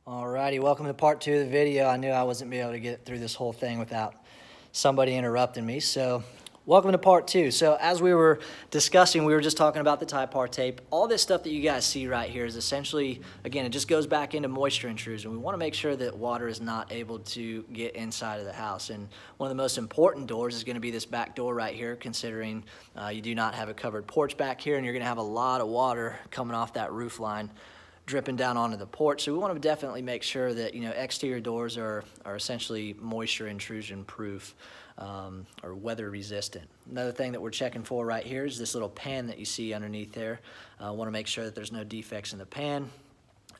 Alrighty, welcome to part 2 of the video. I knew I wasn't be able to get through this whole thing without somebody interrupting me. So welcome to part 2. So as we were discussing, we were just talking about the Typar tape. All this stuff that you guys see right here is essentially, again, it just goes back into moisture intrusion. We want to make sure that water is not able to get inside of the house. And one of the most important doors is going to be this back door right here, considering you do not have a covered porch back here, and you're going to have a lot of water coming off that roof line dripping down onto the porch. So we want to definitely make sure that, exterior doors are essentially moisture intrusion proof or weather resistant. Another thing that we're checking for right here is this little pan that you see underneath there. Want to make sure that there's no defects in the pan.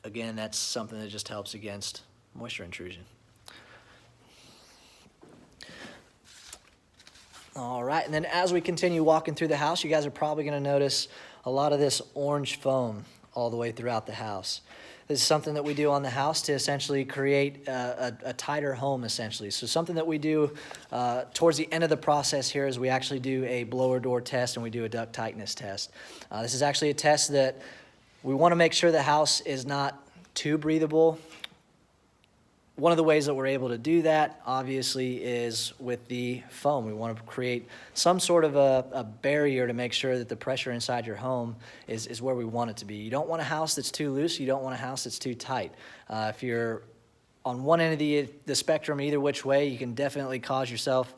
Again, that's something that just helps against moisture intrusion. All right, and then as we continue walking through the house, you guys are probably going to notice a lot of this orange foam all the way throughout the house. This is something that we do on the house to essentially create a tighter home, essentially. So something that we do towards the end of the process here is we actually do a blower door test and we do a duct tightness test. This is actually a test that we want to make sure the house is not too breathable. One of the ways that we're able to do that, obviously, is with the foam. We want to create some sort of a barrier to make sure that the pressure inside your home is where we want it to be. You don't want a house that's too loose. You don't want a house that's too tight. If you're on one end of the spectrum, either which way, you can definitely cause yourself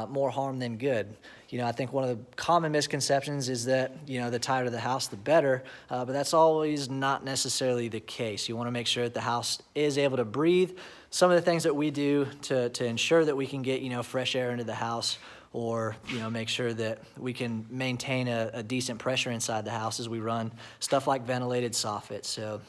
more harm than good. I think one of the common misconceptions is that, the tighter the house, the better, but that's always not necessarily the case. You want to make sure that the house is able to breathe. Some of the things that we do to ensure that we can get, fresh air into the house or, make sure that we can maintain a decent pressure inside the house is we run stuff like ventilated soffits. So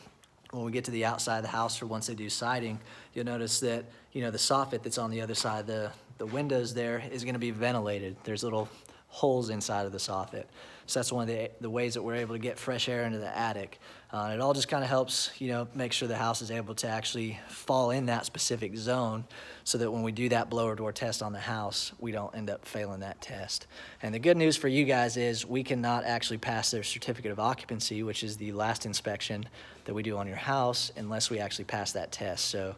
when we get to the outside of the house or once they do siding, you'll notice that, the soffit that's on the other side of the windows there is going to be ventilated. There's little holes inside of the soffit. So that's one of the ways that we're able to get fresh air into the attic. It all just kind of helps, make sure the house is able to actually fall in that specific zone so that when we do that blower door test on the house, we don't end up failing that test. And the good news for you guys is we cannot actually pass their certificate of occupancy, which is the last inspection that we do on your house, unless we actually pass that test. So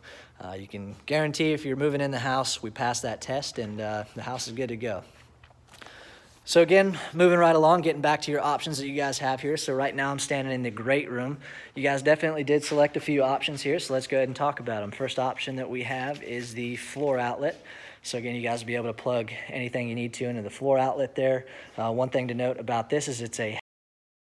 you can guarantee if you're moving in the house, we pass that test and the house is good to go. So again, moving right along, getting back to your options that you guys have here. So right now I'm standing in the great room. You guys definitely did select a few options here, so let's go ahead and talk about them. First option that we have is the floor outlet. So again, you guys will be able to plug anything you need to into the floor outlet there. One thing to note about this is it's a